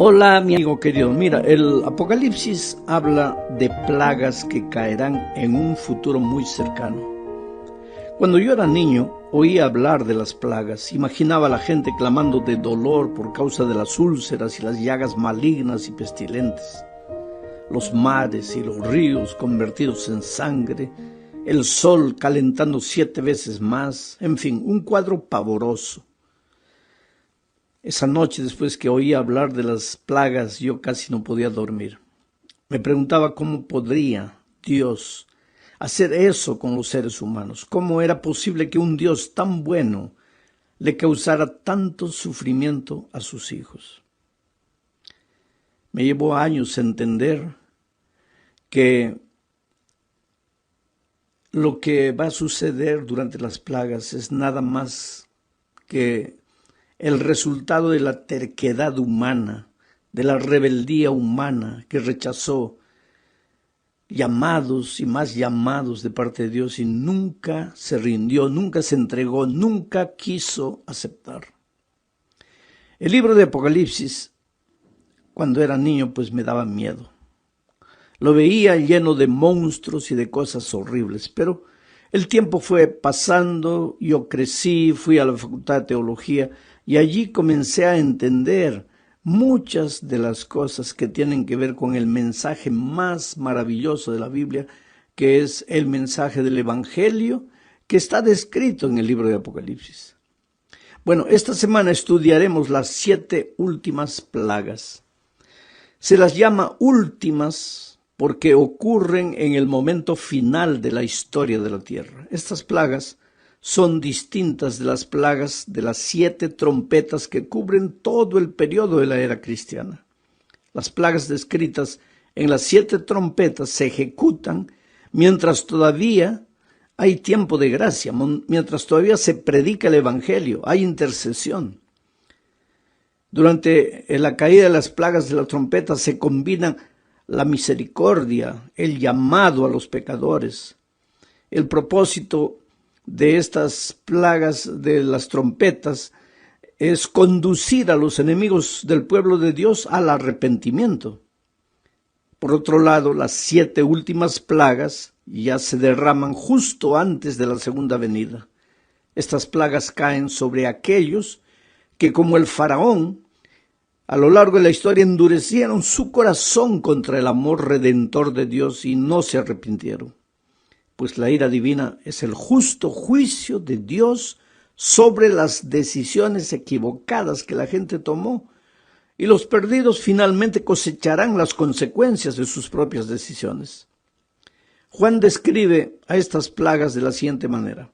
Hola, mi amigo querido. Mira, el Apocalipsis habla de plagas que caerán en un futuro muy cercano. Cuando yo era niño, oía hablar de las plagas. Imaginaba a la gente clamando de dolor por causa de las úlceras y las llagas malignas y pestilentes. Los mares y los ríos convertidos en sangre, el sol calentando 7 veces más, en fin, un cuadro pavoroso. Esa noche, después que oía hablar de las plagas, yo casi no podía dormir. Me preguntaba cómo podría Dios hacer eso con los seres humanos. ¿Cómo era posible que un Dios tan bueno le causara tanto sufrimiento a sus hijos? Me llevó años entender que lo que va a suceder durante las plagas es nada más que el resultado de la terquedad humana, de la rebeldía humana que rechazó llamados y más llamados de parte de Dios y nunca se rindió, nunca se entregó, nunca quiso aceptar. El libro de Apocalipsis, cuando era niño, pues me daba miedo. Lo veía lleno de monstruos y de cosas horribles, pero el tiempo fue pasando, yo crecí, fui a la Facultad de Teología y allí comencé a entender muchas de las cosas que tienen que ver con el mensaje más maravilloso de la Biblia, que es el mensaje del Evangelio que está descrito en el libro de Apocalipsis. Bueno, esta semana estudiaremos las 7 últimas plagas. Se las llama últimas porque ocurren en el momento final de la historia de la tierra. Estas plagas son distintas de las plagas de las 7 trompetas que cubren todo el periodo de la era cristiana. Las plagas descritas en las 7 trompetas se ejecutan mientras todavía hay tiempo de gracia, mientras todavía se predica el Evangelio, hay intercesión. Durante la caída de las plagas de la trompeta se combinan la misericordia, el llamado a los pecadores. El propósito de estas plagas de las trompetas es conducir a los enemigos del pueblo de Dios al arrepentimiento. Por otro lado, las 7 últimas plagas ya se derraman justo antes de la segunda venida. Estas plagas caen sobre aquellos que, como el faraón, a lo largo de la historia endurecieron su corazón contra el amor redentor de Dios y no se arrepintieron. Pues la ira divina es el justo juicio de Dios sobre las decisiones equivocadas que la gente tomó, y los perdidos finalmente cosecharán las consecuencias de sus propias decisiones. Juan describe a estas plagas de la siguiente manera.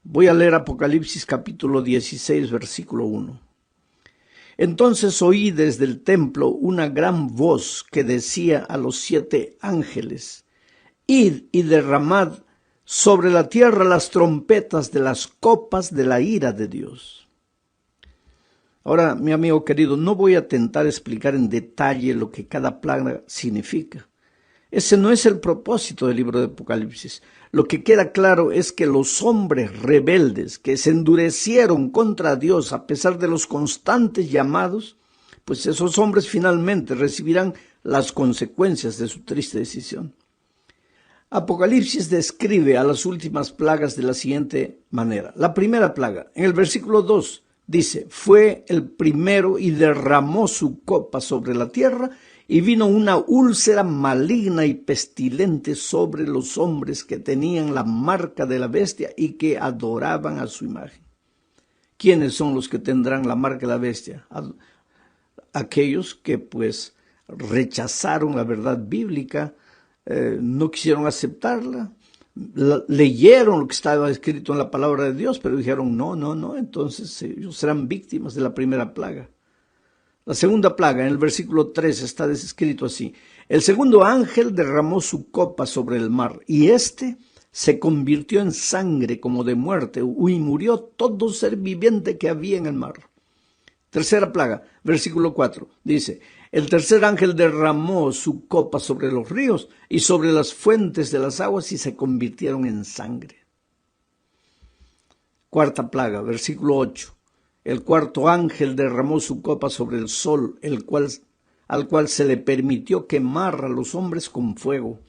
Voy a leer Apocalipsis capítulo 16, versículo 1. Entonces oí desde el templo una gran voz que decía a los 7 ángeles: Id y derramad sobre la tierra las trompetas de las copas de la ira de Dios. Ahora, mi amigo querido, no voy a tentar explicar en detalle lo que cada plaga significa. Ese no es el propósito del libro de Apocalipsis. Lo que queda claro es que los hombres rebeldes que se endurecieron contra Dios a pesar de los constantes llamados, pues esos hombres finalmente recibirán las consecuencias de su triste decisión. Apocalipsis describe a las últimas plagas de la siguiente manera. La primera plaga, en el versículo 2, dice: fue el primero y derramó su copa sobre la tierra, y vino una úlcera maligna y pestilente sobre los hombres que tenían la marca de la bestia y que adoraban a su imagen. ¿Quiénes son los que tendrán la marca de la bestia? Aquellos que pues rechazaron la verdad bíblica, no quisieron aceptarla, leyeron lo que estaba escrito en la palabra de Dios, pero dijeron no, entonces ellos serán víctimas de la primera plaga. La segunda plaga, en el versículo 3, está descrito así: el segundo ángel derramó su copa sobre el mar, y éste se convirtió en sangre como de muerte, y murió todo ser viviente que había en el mar. Tercera plaga, versículo 4, dice: el tercer ángel derramó su copa sobre los ríos y sobre las fuentes de las aguas, y se convirtieron en sangre. Cuarta plaga, versículo 8. El cuarto ángel derramó su copa sobre el sol, al cual se le permitió quemar a los hombres con fuego.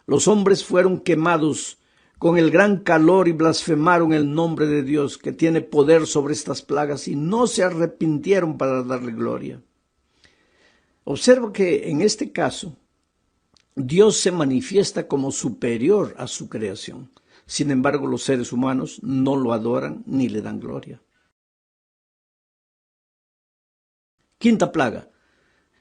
Los hombres fueron quemados con el gran calor y blasfemaron el nombre de Dios, que tiene poder sobre estas plagas, y no se arrepintieron para darle gloria. Observa que en este caso, Dios se manifiesta como superior a su creación. Sin embargo, los seres humanos no lo adoran ni le dan gloria. Quinta plaga.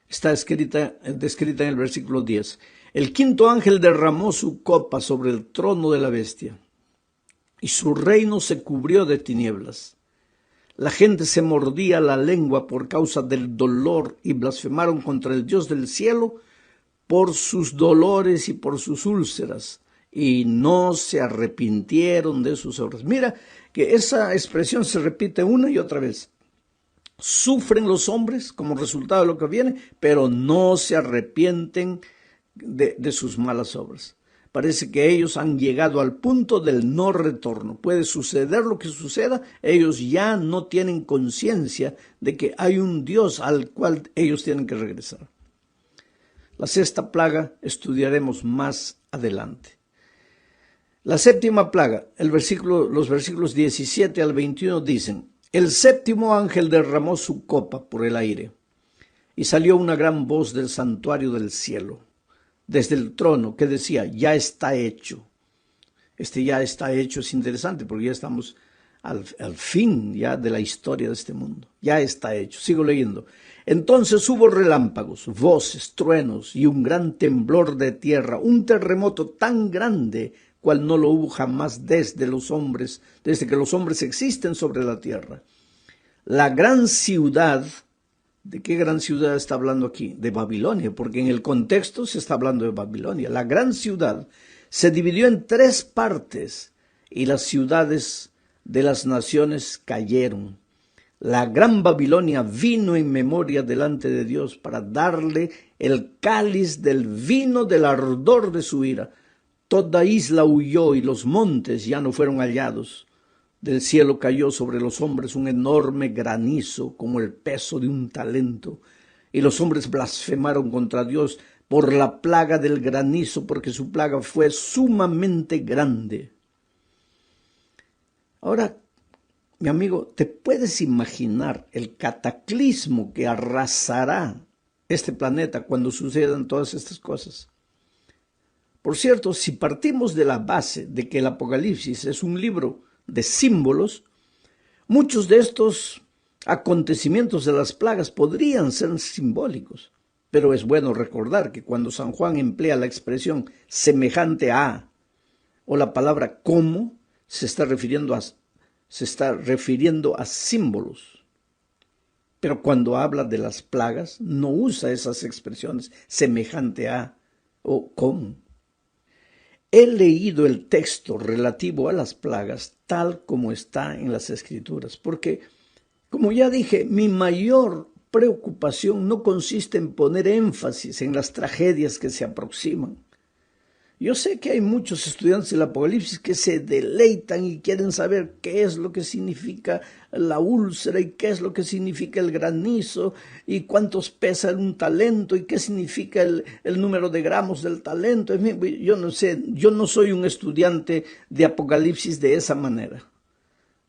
Está descrita en el versículo 10. El quinto ángel derramó su copa sobre el trono de la bestia, y su reino se cubrió de tinieblas. La gente se mordía la lengua por causa del dolor y blasfemaron contra el Dios del cielo por sus dolores y por sus úlceras, y no se arrepintieron de sus obras. Mira que esa expresión se repite una y otra vez. Sufren los hombres como resultado de lo que viene, pero no se arrepienten de sus malas obras. Parece que ellos han llegado al punto del no retorno. Puede suceder lo que suceda, ellos ya no tienen conciencia de que hay un Dios al cual ellos tienen que regresar. La sexta plaga estudiaremos más adelante. La séptima plaga, los versículos 17 al 21 dicen: el séptimo ángel derramó su copa por el aire, y salió una gran voz del santuario del cielo, desde el trono, que decía: ya está hecho. Este ya está hecho es interesante porque ya estamos al fin ya de la historia de este mundo. Ya está hecho. Sigo leyendo. Entonces hubo relámpagos, voces, truenos y un gran temblor de tierra, un terremoto tan grande cual no lo hubo jamás desde que los hombres existen sobre la tierra. La gran ciudad, ¿de qué gran ciudad está hablando aquí? De Babilonia, porque en el contexto se está hablando de Babilonia. La gran ciudad se dividió en 3 partes y las ciudades de las naciones cayeron. La gran Babilonia vino en memoria delante de Dios para darle el cáliz del vino del ardor de su ira. Toda isla huyó y los montes ya no fueron hallados. Del cielo cayó sobre los hombres un enorme granizo como el peso de un talento. Y los hombres blasfemaron contra Dios por la plaga del granizo, porque su plaga fue sumamente grande. Ahora, mi amigo, ¿te puedes imaginar el cataclismo que arrasará este planeta cuando sucedan todas estas cosas? Por cierto, si partimos de la base de que el Apocalipsis es un libro de símbolos, muchos de estos acontecimientos de las plagas podrían ser simbólicos. Pero es bueno recordar que cuando San Juan emplea la expresión semejante a o la palabra como, se está refiriendo a símbolos. Pero cuando habla de las plagas, no usa esas expresiones semejante a o como. He leído el texto relativo a las plagas tal como está en las Escrituras, porque, como ya dije, mi mayor preocupación no consiste en poner énfasis en las tragedias que se aproximan. Yo sé que hay muchos estudiantes del Apocalipsis que se deleitan y quieren saber qué es lo que significa la úlcera y qué es lo que significa el granizo y cuántos pesa un talento y qué significa el número de gramos del talento. Yo no sé, yo no soy un estudiante de Apocalipsis de esa manera.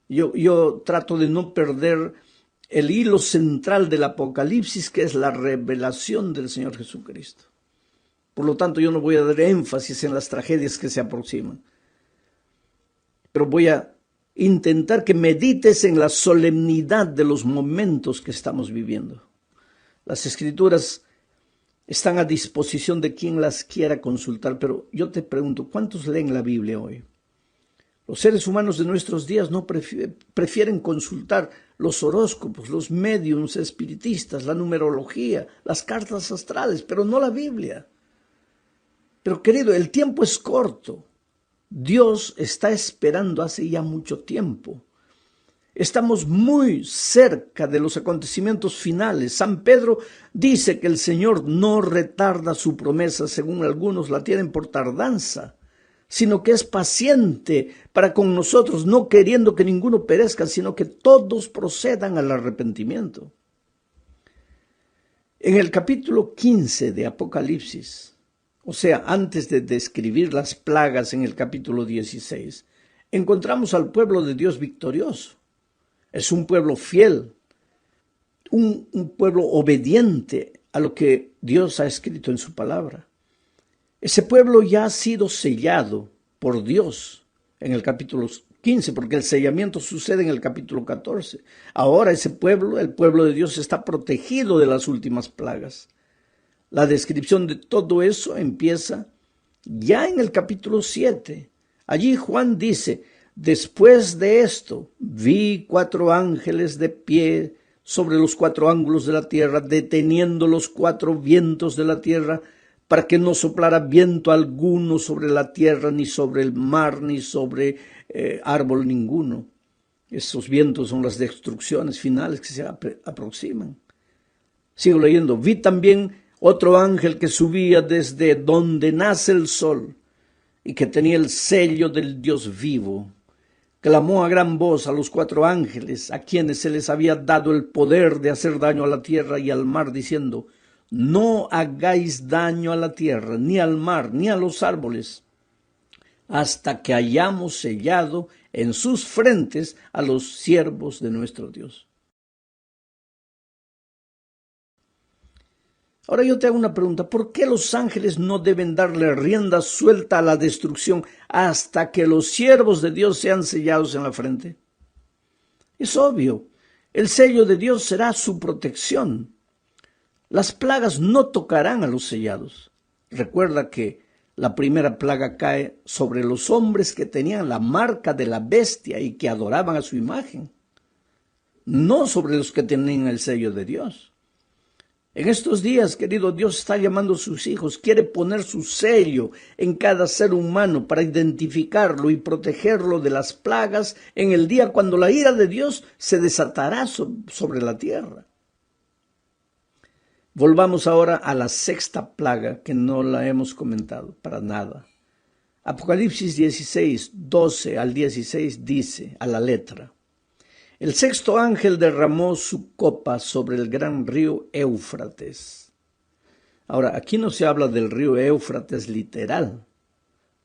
Yo trato de no perder el hilo central del Apocalipsis, que es la revelación del Señor Jesucristo. Por lo tanto, yo no voy a dar énfasis en las tragedias que se aproximan. Pero voy a intentar que medites en la solemnidad de los momentos que estamos viviendo. Las Escrituras están a disposición de quien las quiera consultar, pero yo te pregunto, ¿cuántos leen la Biblia hoy? Los seres humanos de nuestros días no prefieren consultar los horóscopos, los médiums espiritistas, la numerología, las cartas astrales, pero no la Biblia. Pero querido, el tiempo es corto. Dios está esperando hace ya mucho tiempo. Estamos muy cerca de los acontecimientos finales. San Pedro dice que el Señor no retarda su promesa, según algunos la tienen por tardanza, sino que es paciente para con nosotros, no queriendo que ninguno perezca, sino que todos procedan al arrepentimiento. En el capítulo 15 de Apocalipsis, o sea, antes de describir las plagas en el capítulo 16, encontramos al pueblo de Dios victorioso. Es un pueblo fiel, un pueblo obediente a lo que Dios ha escrito en su palabra. Ese pueblo ya ha sido sellado por Dios en el capítulo 15, porque el sellamiento sucede en el capítulo 14. Ahora ese pueblo, el pueblo de Dios, está protegido de las últimas plagas. La descripción de todo eso empieza ya en el capítulo 7. Allí Juan dice: después de esto vi 4 ángeles de pie sobre los 4 ángulos de la tierra, deteniendo los 4 vientos de la tierra, para que no soplara viento alguno sobre la tierra, ni sobre el mar, ni sobre árbol ninguno. Esos vientos son las destrucciones finales que se aproximan. Sigo leyendo. Vi también otro ángel que subía desde donde nace el sol y que tenía el sello del Dios vivo. Clamó a gran voz a los 4 ángeles, a quienes se les había dado el poder de hacer daño a la tierra y al mar, diciendo: no hagáis daño a la tierra, ni al mar, ni a los árboles, hasta que hayamos sellado en sus frentes a los siervos de nuestro Dios. Ahora yo te hago una pregunta: ¿por qué los ángeles no deben darle rienda suelta a la destrucción hasta que los siervos de Dios sean sellados en la frente? Es obvio, el sello de Dios será su protección. Las plagas no tocarán a los sellados. Recuerda que la primera plaga cae sobre los hombres que tenían la marca de la bestia y que adoraban a su imagen, no sobre los que tenían el sello de Dios. En estos días, querido, Dios está llamando a sus hijos, quiere poner su sello en cada ser humano para identificarlo y protegerlo de las plagas en el día cuando la ira de Dios se desatará sobre la tierra. Volvamos ahora a la 6ª plaga, que no la hemos comentado para nada. Apocalipsis 16, 12 al 16 dice a la letra: el 6º ángel derramó su copa sobre el gran río Éufrates. Ahora, aquí no se habla del río Éufrates literal.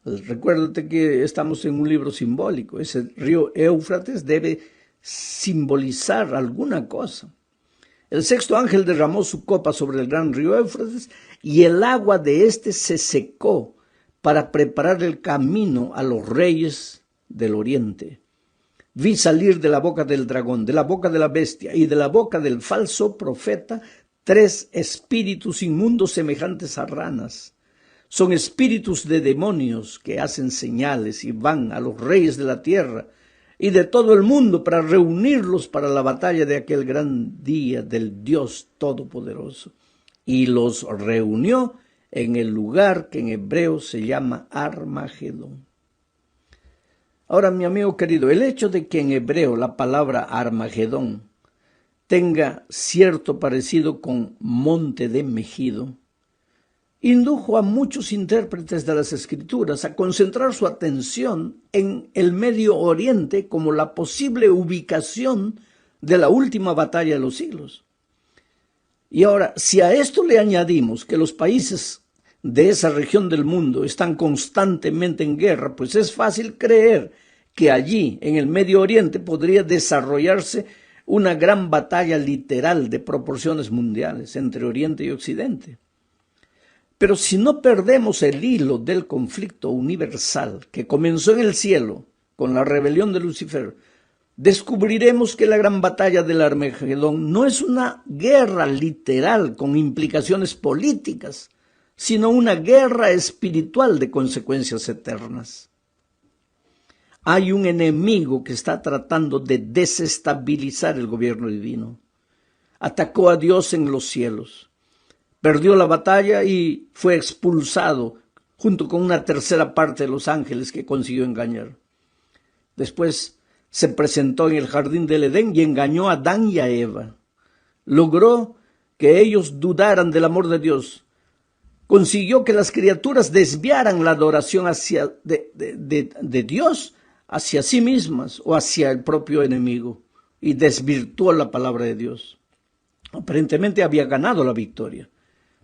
Recuérdate que estamos en un libro simbólico. Ese río Éufrates debe simbolizar alguna cosa. El 6º ángel derramó su copa sobre el gran río Éufrates y el agua de éste se secó para preparar el camino a los reyes del oriente. Vi salir de la boca del dragón, de la boca de la bestia y de la boca del falso profeta 3 espíritus inmundos semejantes a ranas. Son espíritus de demonios que hacen señales y van a los reyes de la tierra y de todo el mundo para reunirlos para la batalla de aquel gran día del Dios Todopoderoso. Y los reunió en el lugar que en hebreo se llama Armagedón. Ahora, mi amigo querido, el hecho de que en hebreo la palabra Armagedón tenga cierto parecido con monte de Megido, indujo a muchos intérpretes de las Escrituras a concentrar su atención en el Medio Oriente como la posible ubicación de la última batalla de los siglos. Y ahora, si a esto le añadimos que los países de esa región del mundo están constantemente en guerra, pues es fácil creer que allí, en el Medio Oriente, podría desarrollarse una gran batalla literal de proporciones mundiales entre Oriente y Occidente. Pero si no perdemos el hilo del conflicto universal que comenzó en el cielo con la rebelión de Lucifer, descubriremos que la gran batalla del Armagedón no es una guerra literal con implicaciones políticas, sino una guerra espiritual de consecuencias eternas. Hay un enemigo que está tratando de desestabilizar el gobierno divino. Atacó a Dios en los cielos. Perdió la batalla y fue expulsado junto con una tercera parte de los ángeles que consiguió engañar. Después se presentó en el jardín del Edén y engañó a Adán y a Eva. Logró que ellos dudaran del amor de Dios. consiguió que las criaturas desviaran la adoración de Dios hacia sí mismas o hacia el propio enemigo, y desvirtuó la palabra de Dios. Aparentemente había ganado la victoria,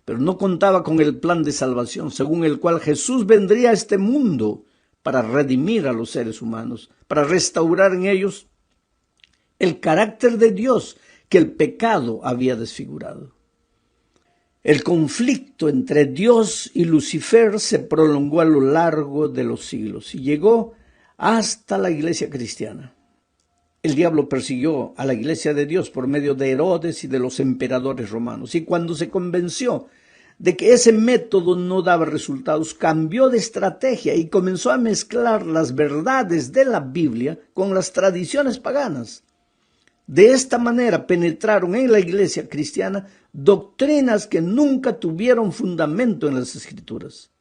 pero no contaba con el plan de salvación, según el cual Jesús vendría a este mundo para redimir a los seres humanos, para restaurar en ellos el carácter de Dios que el pecado había desfigurado. El conflicto entre Dios y Lucifer se prolongó a lo largo de los siglos y llegó hasta la iglesia cristiana. El diablo persiguió a la iglesia de Dios por medio de Herodes y de los emperadores romanos. Y cuando se convenció de que ese método no daba resultados, cambió de estrategia y comenzó a mezclar las verdades de la Biblia con las tradiciones paganas. De esta manera penetraron en la iglesia cristiana doctrinas que nunca tuvieron fundamento en las Escrituras.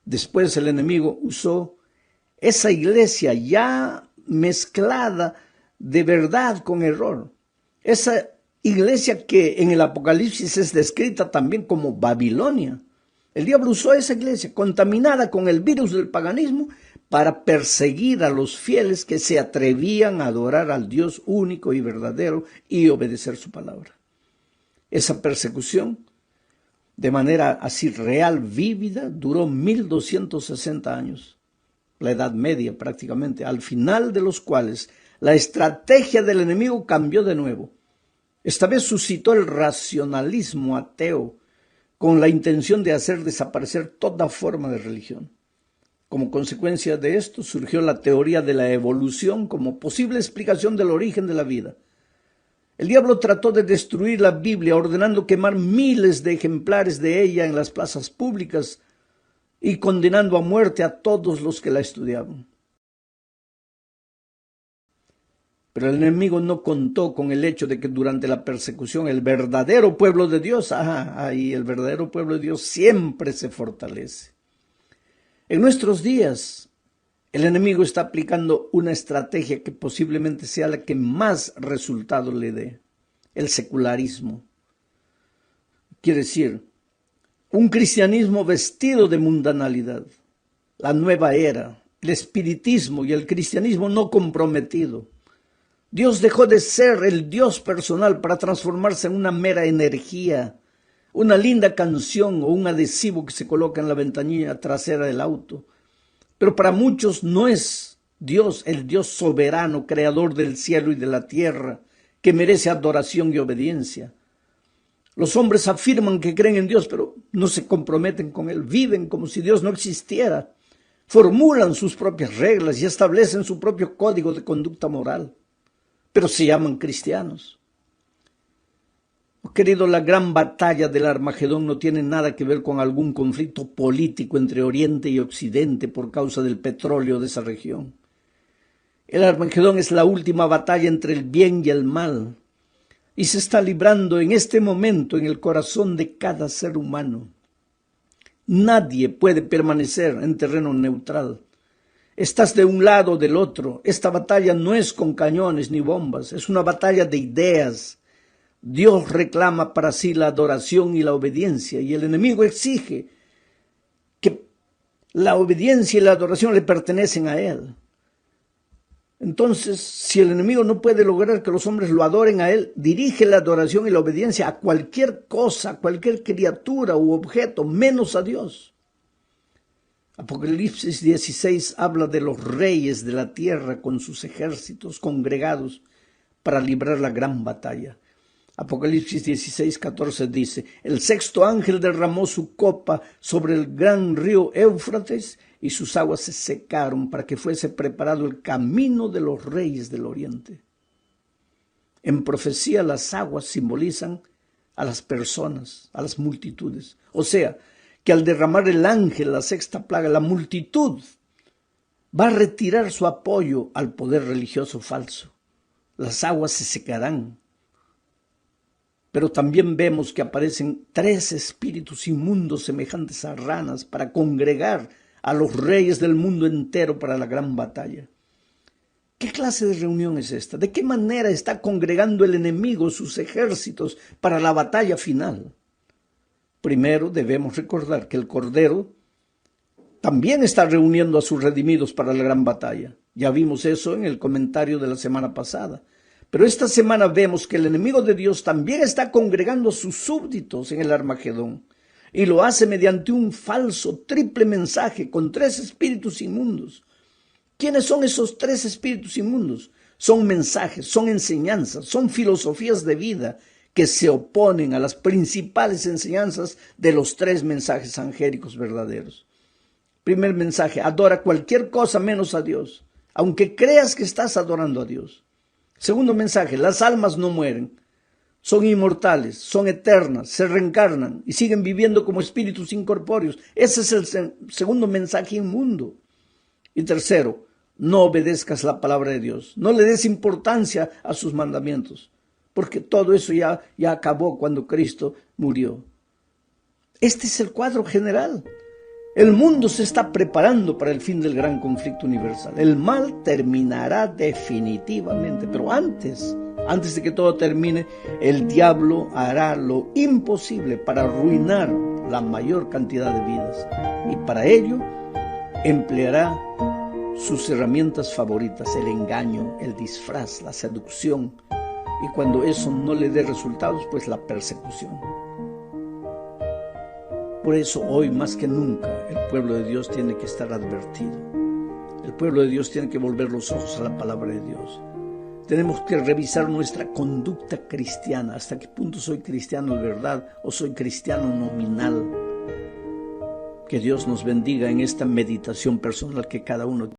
Después el enemigo usó esa iglesia ya mezclada de verdad con error. Esa iglesia que en el Apocalipsis es descrita también como Babilonia. El diablo usó esa iglesia contaminada con el virus del paganismo para perseguir a los fieles que se atrevían a adorar al Dios único y verdadero y obedecer su palabra. Esa persecución, de manera así real, vívida, duró 1260 años. La Edad Media prácticamente, al final de los cuales la estrategia del enemigo cambió de nuevo. Esta vez suscitó el racionalismo ateo con la intención de hacer desaparecer toda forma de religión. Como consecuencia de esto surgió la teoría de la evolución como posible explicación del origen de la vida. El diablo trató de destruir la Biblia ordenando quemar miles de ejemplares de ella en las plazas públicas y condenando a muerte a todos los que la estudiaban. Pero el enemigo no contó con el hecho de que durante la persecución el verdadero pueblo de Dios, el verdadero pueblo de Dios siempre se fortalece. En nuestros días, el enemigo está aplicando una estrategia que posiblemente sea la que más resultados le dé: el secularismo. Quiere decir, un cristianismo vestido de mundanalidad, la nueva era, el espiritismo y el cristianismo no comprometido. Dios dejó de ser el Dios personal para transformarse en una mera energía, una linda canción o un adhesivo que se coloca en la ventanilla trasera del auto. Pero para muchos no es Dios el Dios soberano, creador del cielo y de la tierra, que merece adoración y obediencia. Los hombres afirman que creen en Dios, pero no se comprometen con Él. Viven como si Dios no existiera. Formulan sus propias reglas y establecen su propio código de conducta moral, pero se llaman cristianos. Querido, la gran batalla del Armagedón no tiene nada que ver con algún conflicto político entre Oriente y Occidente por causa del petróleo de esa región. El Armagedón es la última batalla entre el bien y el mal, y se está librando en este momento en el corazón de cada ser humano. Nadie puede permanecer en terreno neutral. Estás de un lado o del otro. Esta batalla no es con cañones ni bombas, es una batalla de ideas. Dios reclama para sí la adoración y la obediencia, y el enemigo exige que la obediencia y la adoración le pertenecen a Él. Entonces, si el enemigo no puede lograr que los hombres lo adoren a Él, dirige la adoración y la obediencia a cualquier cosa, a cualquier criatura u objeto, menos a Dios. Apocalipsis 16 habla de los reyes de la tierra con sus ejércitos congregados para librar la gran batalla. Apocalipsis 16:14 dice: el sexto ángel derramó su copa sobre el gran río Éufrates y sus aguas se secaron para que fuese preparado el camino de los reyes del oriente. En profecía las aguas simbolizan a las personas, a las multitudes. O sea, que al derramar el ángel la sexta plaga, la multitud va a retirar su apoyo al poder religioso falso. Las aguas se secarán. Pero también vemos que aparecen 3 espíritus inmundos semejantes a ranas para congregar a los reyes del mundo entero para la gran batalla. ¿Qué clase de reunión es esta? ¿De qué manera está congregando el enemigo sus ejércitos para la batalla final? Primero debemos recordar que el Cordero también está reuniendo a sus redimidos para la gran batalla. Ya vimos eso en el comentario de la semana pasada. Pero esta semana vemos que el enemigo de Dios también está congregando a sus súbditos en el Armagedón. Y lo hace mediante un falso triple mensaje con 3 espíritus inmundos. ¿Quiénes son esos 3 espíritus inmundos? Son mensajes, son enseñanzas, son filosofías de vida que se oponen a las principales enseñanzas de los 3 mensajes angélicos verdaderos. Primer mensaje: adora cualquier cosa menos a Dios, aunque creas que estás adorando a Dios. Segundo mensaje: las almas no mueren, son inmortales, son eternas, se reencarnan y siguen viviendo como espíritus incorpóreos. Ese es el segundo mensaje inmundo. Y tercero: no obedezcas la palabra de Dios, no le des importancia a sus mandamientos, porque todo eso ya acabó cuando Cristo murió. Este es el cuadro general. El mundo se está preparando para el fin del gran conflicto universal. El mal terminará definitivamente, pero antes de que todo termine, el diablo hará lo imposible para arruinar la mayor cantidad de vidas. Y para ello empleará sus herramientas favoritas: el engaño, el disfraz, la seducción. Y cuando eso no le dé resultados, pues la persecución. Por eso hoy más que nunca el pueblo de Dios tiene que estar advertido. El pueblo de Dios tiene que volver los ojos a la palabra de Dios. Tenemos que revisar nuestra conducta cristiana. ¿Hasta qué punto soy cristiano de verdad o soy cristiano nominal? Que Dios nos bendiga en esta meditación personal que cada uno